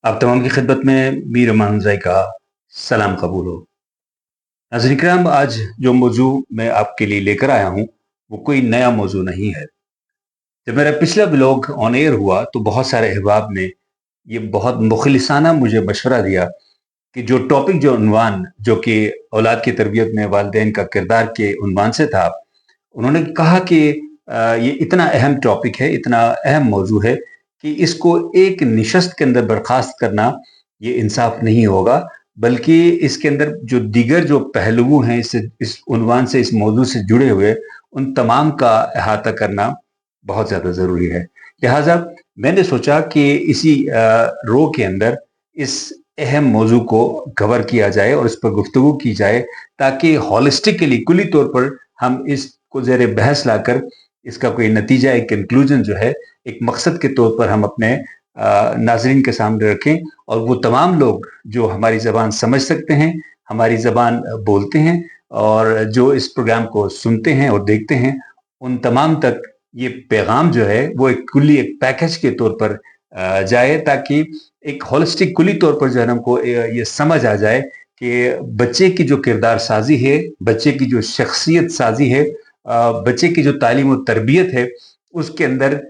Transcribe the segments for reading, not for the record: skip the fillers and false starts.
आप तमाम की खिदमत में मीर अमान ज़ई का सलाम कबूल हो। नाज़रीन किराम, आज जो मौजू मैं आपके लिए लेकर आया हूँ वो कोई नया मौजू नहीं है। जब मेरा पिछला ब्लॉग ऑन एयर हुआ तो बहुत सारे अहबाब ने ये बहुत मुखलिसाना मुझे मशवरा दिया कि जो टॉपिक, जो उन्वान, जो कि औलाद की तरबियत में वालिदैन का किरदार के उन्वान से था, उन्होंने कहा कि ये इतना अहम टॉपिक है, इतना अहम मौजू है कि इसको एक निशस्त के अंदर बर्खास्त करना ये इंसाफ नहीं होगा, बल्कि इसके अंदर जो दीगर जो पहलू हैं इस उन्वान से, इस मौजू से जुड़े हुए, उन तमाम का अहाता करना बहुत ज़्यादा ज़रूरी है। लिहाजा मैंने सोचा कि इसी रो के अंदर इस अहम मौजू को कवर किया जाए और इस पर गुफ्तगू की जाए, ताकि हॉलिस्टिकली, कुली तौर पर हम इसको ज़ेर बहस लाकर इसका कोई नतीजा, एक कंक्लूजन जो है, एक मकसद के तौर पर हम अपने नाज़रीन के सामने रखें, और वो तमाम लोग जो हमारी ज़बान समझ सकते हैं, हमारी ज़बान बोलते हैं, और जो इस प्रोग्राम को सुनते हैं और देखते हैं, उन तमाम तक ये पैगाम जो है वो एक कुल्ली, एक पैकेज के तौर पर जाए, ताकि एक होलिस्टिक कुली तौर पर जो है हमको ये समझ आ जाए कि बच्चे की जो किरदार साजी है, बच्चे की जो शख्सियत साजी है, बच्चे की जो तालीम और तरबियत है, उसके अंदर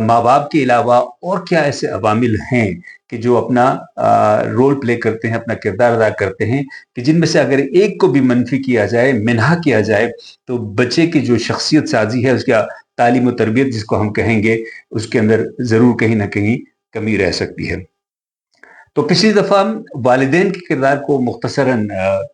माँ बाप के अलावा और क्या ऐसे अवामिल हैं कि जो अपना रोल प्ले करते हैं, अपना किरदार अदा करते हैं, कि जिनमें से अगर एक को भी मनफी किया जाए, मिनहा किया जाए, तो बच्चे की जो शख्सियत साजी है, उसका तालीम और तरबियत जिसको हम कहेंगे, उसके अंदर ज़रूर कहीं ना कहीं कमी रह सकती है। तो पिछली दफ़ा वालिदैन के किरदार को मुख्तसरन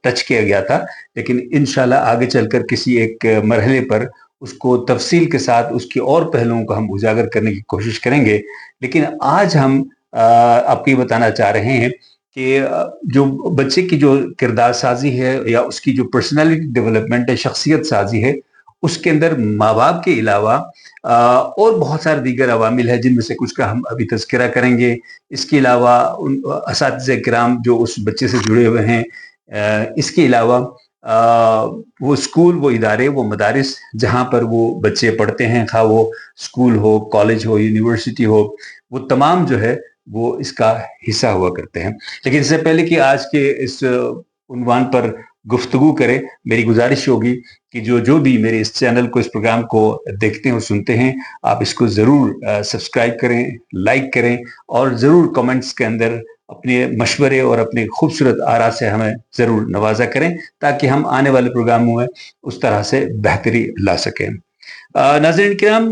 टच किया गया था, लेकिन इंशाल्लाह आगे चलकर किसी एक मरहले पर उसको तफसील के साथ उसके और पहलुओं को हम उजागर करने की कोशिश करेंगे। लेकिन आज हम आपको ये बताना चाह रहे हैं कि जो बच्चे की जो किरदार साजी है, या उसकी जो पर्सनैलिटी डेवलपमेंट है, शख्सियत साजी है, उसके अंदर माँ बाप के अलावा और बहुत सारे दीगर अवामिल हैं, जिनमें से कुछ का हम अभी तज़किरा करेंगे। इसके अलावा उन असातिज़े किराम जो उस बच्चे से जुड़े हुए हैं, इसके अलावा वो स्कूल, वो इदारे, वो मदारिस जहाँ पर वो बच्चे पढ़ते हैं, खा वो स्कूल हो, कॉलेज हो, यूनिवर्सिटी हो, वो तमाम जो है वो इसका हिस्सा हुआ करते हैं। लेकिन इससे पहले कि आज के इस उन्वान पर गुफ्तगू करें, मेरी गुजारिश होगी कि जो जो भी मेरे इस चैनल को, इस प्रोग्राम को देखते हैं और सुनते हैं, आप इसको ज़रूर सब्सक्राइब करें, लाइक करें, और ज़रूर कमेंट्स के अंदर अपने मशवरे और अपने खूबसूरत आरा से हमें ज़रूर नवाजा करें, ताकि हम आने वाले प्रोग्रामों में उस तरह से बेहतरी ला सकें। नाज़रीन किराम,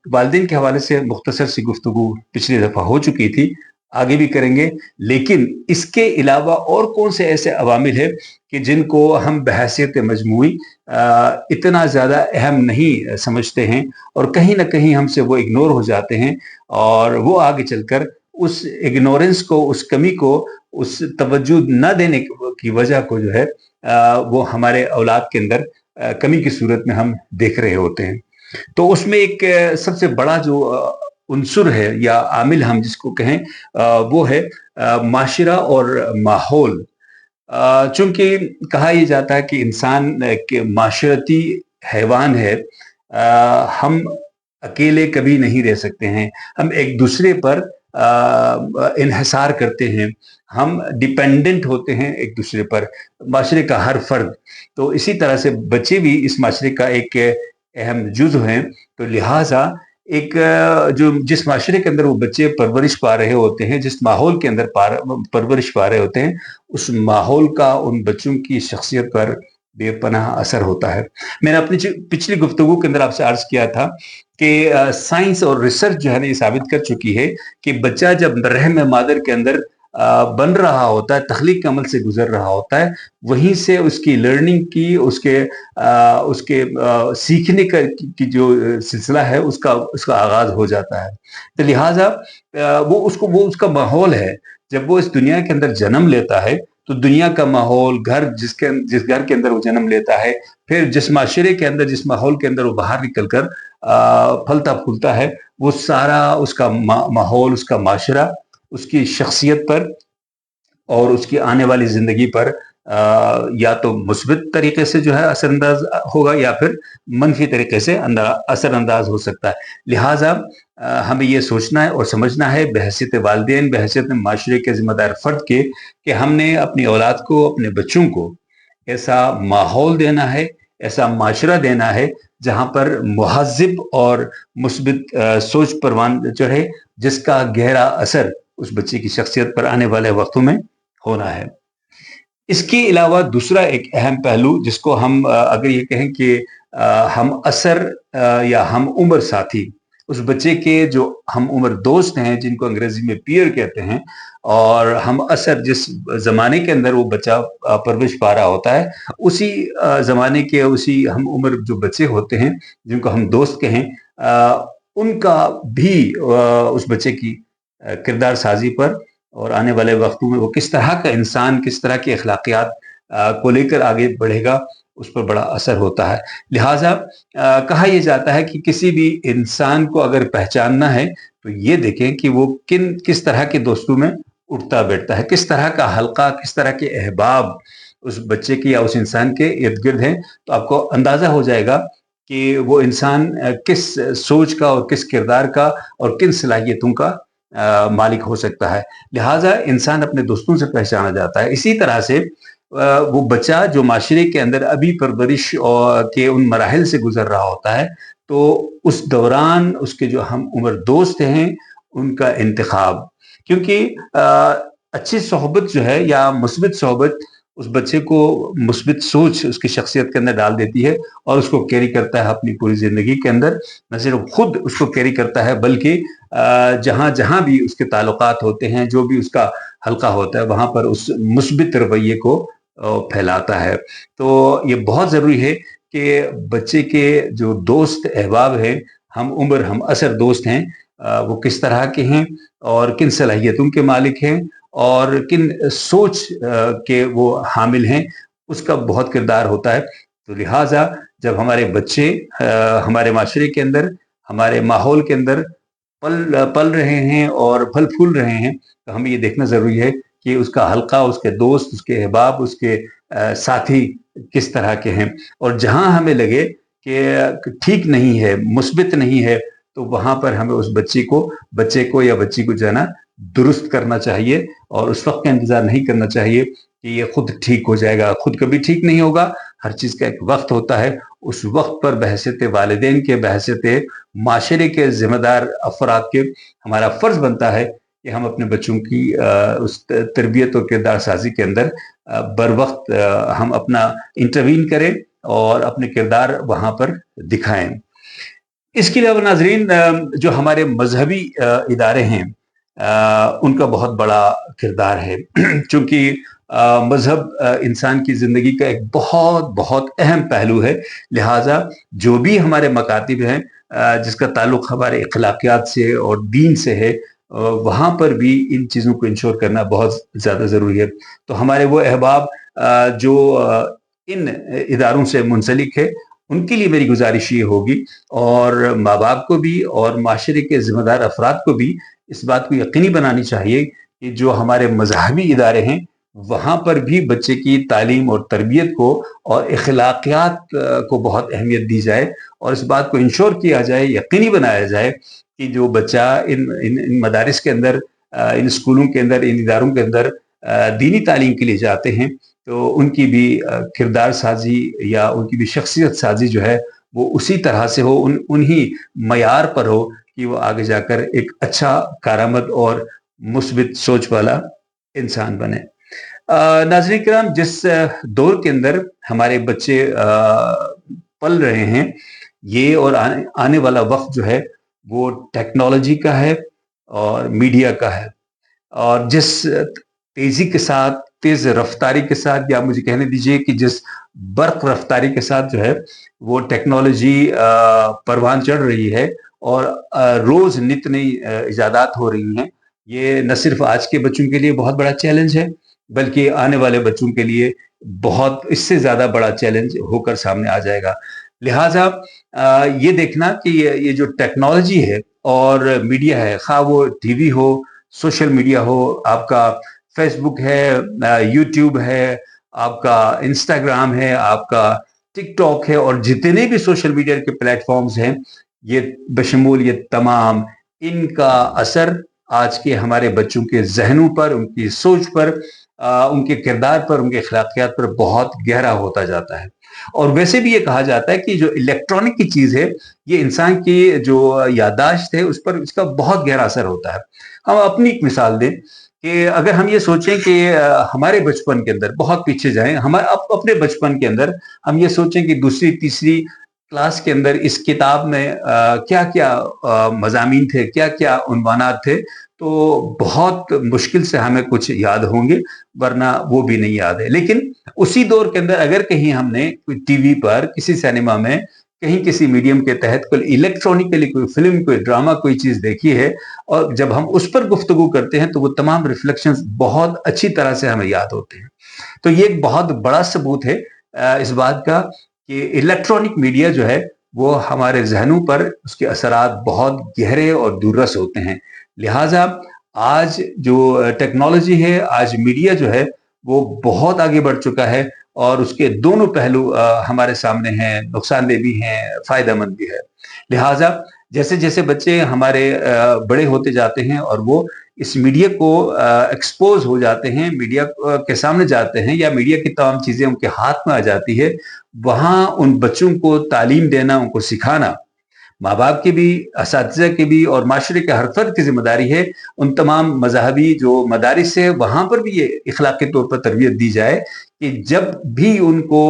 वालिदैन के हवाले से मुख्तसर सी गुफ्तगू पिछली दफ़ा हो चुकी थी, आगे भी करेंगे, लेकिन इसके अलावा और कौन से ऐसे अवामिल हैं कि जिनको हम बहैसियत मजमूई इतना ज़्यादा अहम नहीं समझते हैं, और कहीं ना कहीं हमसे वो इग्नोर हो जाते हैं, और वो आगे चलकर उस इग्नोरेंस को, उस कमी को, उस तवज्जो न देने की वजह को जो है वो हमारे औलाद के अंदर कमी की सूरत में हम देख रहे होते हैं। तो उसमें एक सबसे बड़ा जो उन्सुर है, या आमिल हम जिसको कहें, वो है माशरा और माहौल। चूंकि कहा यह जाता है कि इंसान के माशरती हैवान है, हम अकेले कभी नहीं रह सकते हैं, हम एक दूसरे पर इन्हिसार करते हैं, हम डिपेंडेंट होते हैं एक दूसरे पर, माशरे का हर फर्द। तो इसी तरह से बच्चे भी इस माशरे का एक अहम जुज़ हैं। तो लिहाजा एक जो जिस माशरे के अंदर वो बच्चे परवरिश पा रहे होते हैं, जिस माहौल के अंदर परवरिश पा रहे होते हैं, उस माहौल का उन बच्चों की शख्सियत पर बेपनाह असर होता है। मैंने अपनी पिछली गुफ्तगू के अंदर आपसे अर्ज किया था कि साइंस और रिसर्च जो है ना, ये साबित कर चुकी है कि बच्चा जब रहम मादर के अंदर बन रहा होता है, तख्लीक के अमल से गुजर रहा होता है, वहीं से उसकी लर्निंग की, उसके सीखने की जो सिलसिला है, उसका उसका आगाज हो जाता है। तो लिहाजा वो उसका माहौल है। जब वो इस दुनिया के अंदर जन्म लेता है, तो दुनिया का माहौल, घर, जिस घर के अंदर वो जन्म लेता है, फिर जिस माशरे के अंदर, जिस माहौल के अंदर वो बाहर निकल कर फलता फूलता है, वो सारा उसका माहौल, उसका माशरा, उसकी शख्सियत पर और उसकी आने वाली जिंदगी पर یا تو مثبت طریقے سے جو ہے اثر انداز ہوگا یا پھر منفی طریقے سے اثر انداز ہو سکتا ہے۔ لہٰذا ہمیں یہ سوچنا ہے اور سمجھنا ہے بحیثیت والدین، بحیثیت معاشرے کے ذمہ دار فرد کے، کہ ہم نے اپنی اولاد کو، اپنے بچوں کو ایسا ماحول دینا ہے، ایسا معاشرہ دینا ہے جہاں پر مہذب اور مثبت سوچ پروان چڑھے، جس کا گہرا اثر اس بچے کی شخصیت پر آنے والے وقتوں میں ہونا ہے۔ اس کے علاوہ دوسرا ایک اہم پہلو جس کو ہم اگر یہ کہیں کہ ہم اثر یا ہم عمر ساتھی، اس بچے کے جو ہم عمر دوست ہیں جن کو انگریزی میں پیئر کہتے ہیں، اور ہم اثر جس زمانے کے اندر وہ بچہ پرورش پا رہا ہوتا ہے، اسی زمانے کے اسی ہم عمر جو بچے ہوتے ہیں جن کو ہم دوست کہیں، ان کا بھی اس بچے کی کردار سازی پر اور آنے والے وقتوں میں وہ کس طرح کا انسان، کس طرح کے اخلاقیات کو لے کر آگے بڑھے گا، اس پر بڑا اثر ہوتا ہے۔ لہٰذا کہا یہ جاتا ہے کہ کسی بھی انسان کو اگر پہچاننا ہے تو یہ دیکھیں کہ وہ کس طرح کے دوستوں میں اٹھتا بیٹھتا ہے، کس طرح کا حلقہ، کس طرح کے احباب اس بچے کے یا اس انسان کے ارد گرد ہیں، تو آپ کو اندازہ ہو جائے گا کہ وہ انسان کس سوچ کا اور کس کردار کا اور کن صلاحیتوں کا مالک ہو سکتا ہے۔ لہٰذا انسان اپنے دوستوں سے پہچانا جاتا ہے۔ اسی طرح سے وہ بچہ جو معاشرے کے اندر ابھی پرورش کے ان مراحل سے گزر رہا ہوتا ہے، تو اس دوران اس کے جو ہم عمر دوست ہیں ان کا انتخاب، کیونکہ اچھی صحبت جو ہے یا مثبت صحبت اس بچے کو مثبت سوچ اس کی شخصیت کے اندر ڈال دیتی ہے اور اس کو کیری کرتا ہے اپنی پوری زندگی کے اندر۔ نہ صرف خود اس کو کیری کرتا ہے بلکہ جہاں جہاں بھی اس کے تعلقات ہوتے ہیں، جو بھی اس کا حلقہ ہوتا ہے، وہاں پر اس مثبت رویے کو پھیلاتا ہے۔ تو یہ بہت ضروری ہے کہ بچے کے جو دوست احباب ہیں، ہم عمر ہم اثر دوست ہیں، وہ کس طرح کے ہیں اور کن صلاحیتوں کے مالک ہیں اور کن سوچ کے وہ حامل ہیں، اس کا بہت کردار ہوتا ہے۔ تو لہٰذا جب ہمارے بچے ہمارے معاشرے کے اندر، ہمارے ماحول کے اندر پل رہے ہیں اور پھل پھول رہے ہیں، تو ہمیں یہ دیکھنا ضروری ہے کہ اس کا حلقہ، اس کے دوست، اس کے احباب، اس کے ساتھی کس طرح کے ہیں، اور جہاں ہمیں لگے کہ ٹھیک نہیں ہے، مثبت نہیں ہے، تو وہاں پر ہمیں اس بچے کو یا بچی کو جو ہے نا درست کرنا چاہیے، اور اس وقت کا انتظار نہیں کرنا چاہیے کہ یہ خود ٹھیک ہو جائے گا۔ خود کبھی ٹھیک نہیں ہوگا، ہر چیز کا ایک وقت ہوتا ہے۔ اس وقت پر بحیثیت والدین کے، بحیثیت معاشرے کے ذمہ دار افراد کے، ہمارا فرض بنتا ہے کہ ہم اپنے بچوں کی اس تربیت اور کردار سازی کے اندر بر وقت ہم اپنا انٹروین کریں اور اپنے کردار وہاں پر دکھائیں۔ اس کے علاوہ ناظرین، جو ہمارے مذہبی ادارے ہیں ان کا بہت بڑا کردار ہے، چونکہ مذہب انسان کی زندگی کا ایک بہت بہت اہم پہلو ہے۔ لہٰذا جو بھی ہمارے مکاتب ہیں جس کا تعلق ہمارے اخلاقیات سے اور دین سے ہے، وہاں پر بھی ان چیزوں کو انشور کرنا بہت زیادہ ضروری ہے۔ تو ہمارے وہ احباب جو ان اداروں سے منسلک ہے، ان کے لیے میری گزارش یہ ہوگی، اور ماں باپ کو بھی اور معاشرے کے ذمہ دار افراد کو بھی اس بات کو یقینی بنانی چاہیے کہ جو ہمارے مذہبی ادارے ہیں وہاں پر بھی بچے کی تعلیم اور تربیت کو اور اخلاقیات کو بہت اہمیت دی جائے، اور اس بات کو انشور کیا جائے، یقینی بنایا جائے کہ جو بچہ ان مدارس کے اندر، ان اسکولوں کے اندر، ان اداروں کے اندر دینی تعلیم کے لیے جاتے ہیں، تو ان کی بھی کردار سازی یا ان کی بھی شخصیت سازی جو ہے وہ اسی طرح سے ہو، انہی معیار پر ہو کہ وہ آگے جا کر ایک اچھا کارآمد اور مثبت سوچ والا انسان بنے۔ ناظرین کرام، جس دور کے اندر ہمارے بچے پل رہے ہیں، یہ اور آنے والا وقت جو ہے وہ ٹیکنالوجی کا ہے اور میڈیا کا ہے، اور جس تیزی کے ساتھ، تیز رفتاری کے ساتھ، یا مجھے کہنے دیجئے کہ جس برق رفتاری کے ساتھ جو ہے وہ ٹیکنالوجی پروان چڑھ رہی ہے اور روز نت نئی ایجادات ہو رہی ہیں، یہ نہ صرف آج کے بچوں کے لیے بہت بڑا چیلنج ہے بلکہ آنے والے بچوں کے لیے بہت اس سے زیادہ بڑا چیلنج ہو کر سامنے آ جائے گا۔ لہٰذا یہ دیکھنا کہ یہ جو ٹیکنالوجی ہے اور میڈیا ہے، خواہ وہ ٹی وی ہو، سوشل میڈیا ہو، آپ کا فیس بک ہے، یوٹیوب ہے، آپ का इंस्टाग्राम है, आपका टिकटॉक है और जितने भी सोशल मीडिया के प्लेटफॉर्म्स हैं, ये बशमूल ये तमाम, इनका असर आज के हमारे बच्चों के जहनों पर, उनकी सोच पर, उनके किरदार पर, उनके अखलाकियात पर बहुत गहरा होता जाता है। और वैसे भी ये कहा जाता है कि जो इलेक्ट्रॉनिक की चीज़ है, ये इंसान की जो याददाश्त है उस पर इसका बहुत गहरा असर होता है। हम अपनी एक मिसाल दें कि अगर हम ये सोचें कि हमारे बचपन के अंदर बहुत पीछे जाएं, हमारे अपने बचपन के अंदर हम ये सोचें कि दूसरी तीसरी क्लास के अंदर इस किताब में क्या क्या मज़ामीन थे, क्या क्या उन्वानात थे, तो बहुत मुश्किल से हमें कुछ याद होंगे, वरना वो भी नहीं याद है। लेकिन उसी दौर के अंदर अगर कहीं हमने कोई टीवी पर, किसी सिनेमा में, कहीं किसी मीडियम के तहत कोई इलेक्ट्रॉनिकली कोई फिल्म, कोई ड्रामा, कोई चीज़ देखी है और जब हम उस पर गुफ्तगू करते हैं तो वो तमाम रिफ्लेक्शंस बहुत अच्छी तरह से हमें याद होते हैं। तो ये एक बहुत बड़ा सबूत है इस बात का कि इलेक्ट्रॉनिक मीडिया जो है वो हमारे जहनों पर उसके असरात बहुत गहरे और दूररस होते हैं। लिहाजा आज जो टेक्नोलॉजी है, आज मीडिया जो है वो बहुत आगे बढ़ चुका है और उसके दोनों पहलू हमारे सामने हैं, नुकसानदेह भी हैं, फायदेमंद भी है। लिहाजा जैसे जैसे बच्चे हमारे बड़े होते जाते हैं और वो इस मीडिया को एक्सपोज हो जाते हैं, मीडिया के सामने जाते हैं या मीडिया की तमाम चीज़ें उनके हाथ में आ जाती है, वहाँ उन बच्चों को तालीम देना, उनको सिखाना माँ बाप की भी, असातिज़ा की भी और माशरे के हर फर्द की जिम्मेदारी है। उन तमाम मज़हबी जो मदारिस है वहाँ पर भी ये इखलाकी तौर पर तरबियत दी जाए कि जब भी उनको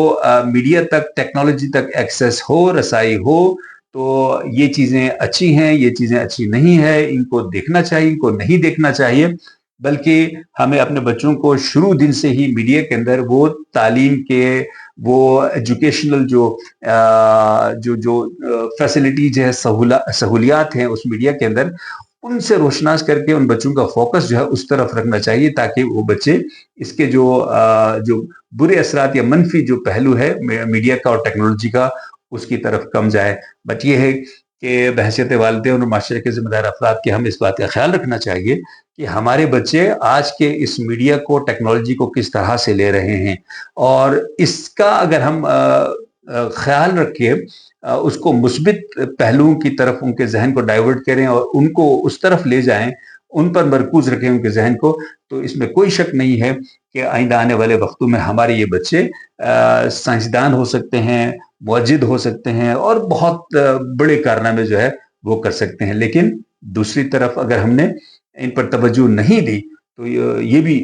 मीडिया तक, टेक्नोलॉजी तक एक्सेस हो, रसाई हो, तो ये चीज़ें अच्छी हैं, ये चीज़ें अच्छी नहीं है, इनको देखना चाहिए, इनको नहीं देखना चाहिए। बल्कि हमें अपने बच्चों को शुरू दिन से ही मीडिया के अंदर वो तालीम के, वो एजुकेशनल जो फैसिलिटीज है, सहूलियात हैं उस मीडिया के अंदर, उनसे रोशनास करके उन बच्चों का फोकस जो है उस तरफ रखना चाहिए ताकि वो बच्चे इसके जो बुरे असरात या मनफी जो पहलू है मीडिया का और टेक्नोलॉजी का, उसकी तरफ कम जाए। बट ये है कि बहैसियत वालिदैन और माशरे के जिम्मेदार अफराद के हम इस बात का ख्याल रखना चाहिए कि हमारे बच्चे आज के इस मीडिया को, टेक्नोलॉजी को किस तरह से ले रहे हैं और इसका अगर हम ख्याल रखें, उसको मुस्बित पहलुओं की तरफ उनके जहन को डाइवर्ट करें और उनको उस तरफ ले जाएं, उन पर मरकूज रखें उनके जहन को, तो इसमें कोई शक नहीं है कि आइंदा आने वाले वक्तों में हमारे ये बच्चे साइंसदान हो सकते हैं, मुअज्जिद हो सकते हैं और बहुत बड़े कारनामे जो है वो कर सकते हैं। लेकिन दूसरी तरफ अगर हमने इन पर तवज्जो नहीं दी तो ये भी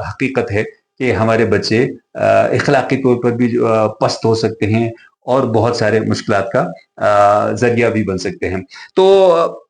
हकीकत है कि हमारे बच्चे इखलाकी तौर पर भी पस्त हो सकते हैं और बहुत सारे मुश्किलात का जरिया भी बन सकते हैं। तो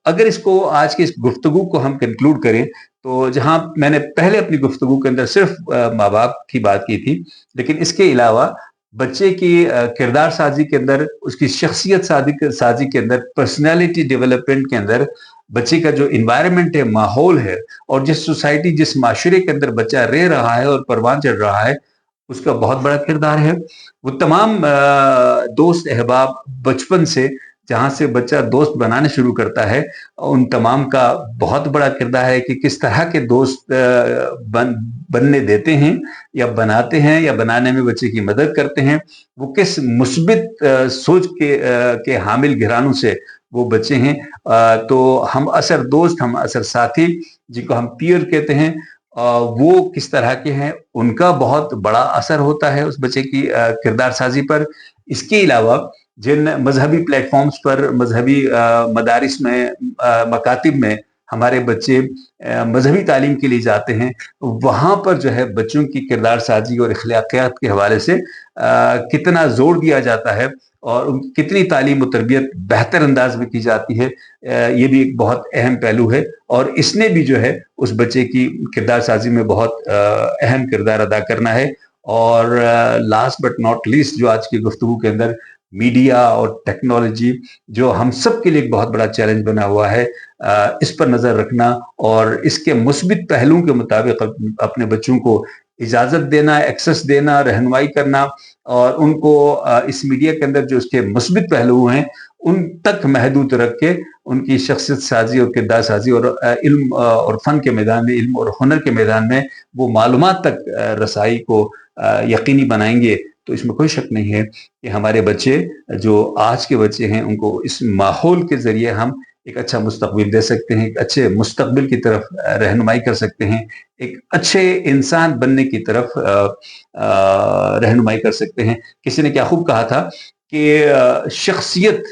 अगर इसको आज की इस गुफ्तगू को हम कंक्लूड करें तो जहां मैंने पहले अपनी गुफ्तगू के अंदर सिर्फ माँ बाप की बात की थी, लेकिन इसके अलावा बच्चे की किरदार साजी के अंदर, उसकी शख्सियत साजी के अंदर, पर्सनैलिटी डेवलपमेंट के अंदर बच्चे का जो इन्वायरमेंट है, माहौल है और जिस सोसाइटी, जिस माशरे के अंदर बच्चा रह रहा है और परवान चढ़ रहा है, उसका बहुत बड़ा किरदार है। वो तमाम दोस्त अहबाब बचपन से जहाँ से बच्चा दोस्त बनाने शुरू करता है, उन तमाम का बहुत बड़ा किरदार है कि किस तरह के दोस्त बनने देते हैं या बनाते हैं या बनाने में बच्चे की मदद करते हैं। वो किस मुस्बित सोच के हामिल घरानों से वो बच्चे हैं। तो हम असर दोस्त, हम असर साथी जिनको हम पीयर कहते हैं, वो किस तरह के हैं, उनका बहुत बड़ा असर होता है उस बच्चे की किरदार साजी पर। इसके अलावा जिन मजहबी प्लेटफॉर्म्स पर, मजहबी मदारिस में, मकातिब में हमारे बच्चे मजहबी तालीम के लिए जाते हैं, वहाँ पर जो है बच्चों की किरदार साजी और अखलाकियात के हवाले से कितना जोर दिया जाता है और कितनी तालीम और तरबियत बेहतर अंदाज में की जाती है, ये भी एक बहुत अहम पहलू है और इसने भी जो है उस बच्चे की किरदार साजी में बहुत अहम किरदार अदा करना है। और लास्ट बट नॉट लीस्ट, जो आज की गुफ्तगू के अंदर मीडिया और टेक्नोलॉजी जो हम सब के लिए एक बहुत बड़ा चैलेंज बना हुआ है, इस पर नज़र रखना और इसके मुस्बित पहलुओं के मुताबिक अपने बच्चों को इजाज़त देना, एक्सेस देना, रहनुमाई करना और उनको इस मीडिया के अंदर जो उसके मुस्बित पहलू हैं उन तक महदूद रख के उनकी शख्सियत साजी और किरदार साजी और इल्म और फ़न के मैदान में, इल्म और हुनर के मैदान में वो मालूमात तक रसाई को यकीनी बनाएंगे, तो इसमें कोई शक नहीं है कि हमारे बच्चे, जो आज के बच्चे हैं, उनको इस माहौल के ज़रिए हम एक अच्छा मुस्तकबिल दे सकते हैं, एक अच्छे मुस्तकबिल की तरफ रहनुमाई कर सकते हैं, एक अच्छे इंसान बनने की तरफ रहनुमाई कर सकते हैं। किसी ने क्या खूब कहा था कि शख्सियत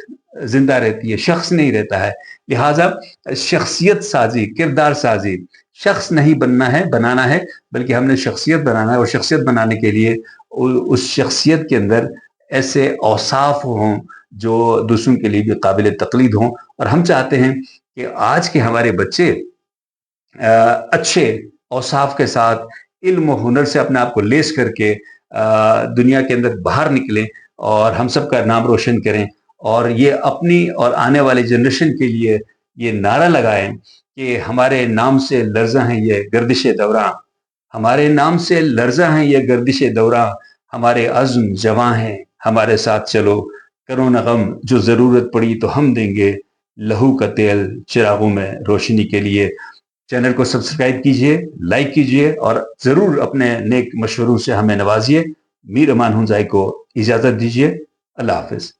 ज़िंदा रहती है, शख्स नहीं रहता है। लिहाज़ा शख्सियत साज़ी, किरदार साज़ी, शख्स नहीं बनना है, बनाना है, बल्कि हमने शख्सियत बनाना है, और शख्सियत बनाने के लिए उस शख्सियत के अंदर ऐसे औसाफ हों जो दूसरों के लिए भी काबिल तक़लीद हों। और हम चाहते हैं कि आज के हमारे बच्चे अच्छे औसाफ के साथ इल्म और हुनर से अपने आप को लेस करके दुनिया के अंदर बाहर निकलें और हम सब का नाम रोशन करें, और ये अपनी और आने वाले जनरेशन के लिए ये नारा लगाएं कि हमारे नाम से लर्ज़ा हैं ये गर्दिश दौरां, हमारे नाम से लर्ज़ा हैं ये गर्दिश दौरां, हमारे अज़्म जवां हैं, हमारे साथ चलो, करो न गम, जो ज़रूरत पड़ी तो हम देंगे लहू का तेल चिरागों में रोशनी के लिए। चैनल को सब्सक्राइब कीजिए, लाइक कीजिए और ज़रूर अपने नेक मशवरों से हमें नवाजिए। मीर अमान हुंज़ाई को इजाज़त दीजिए। अल्लाह हाफ़िज़।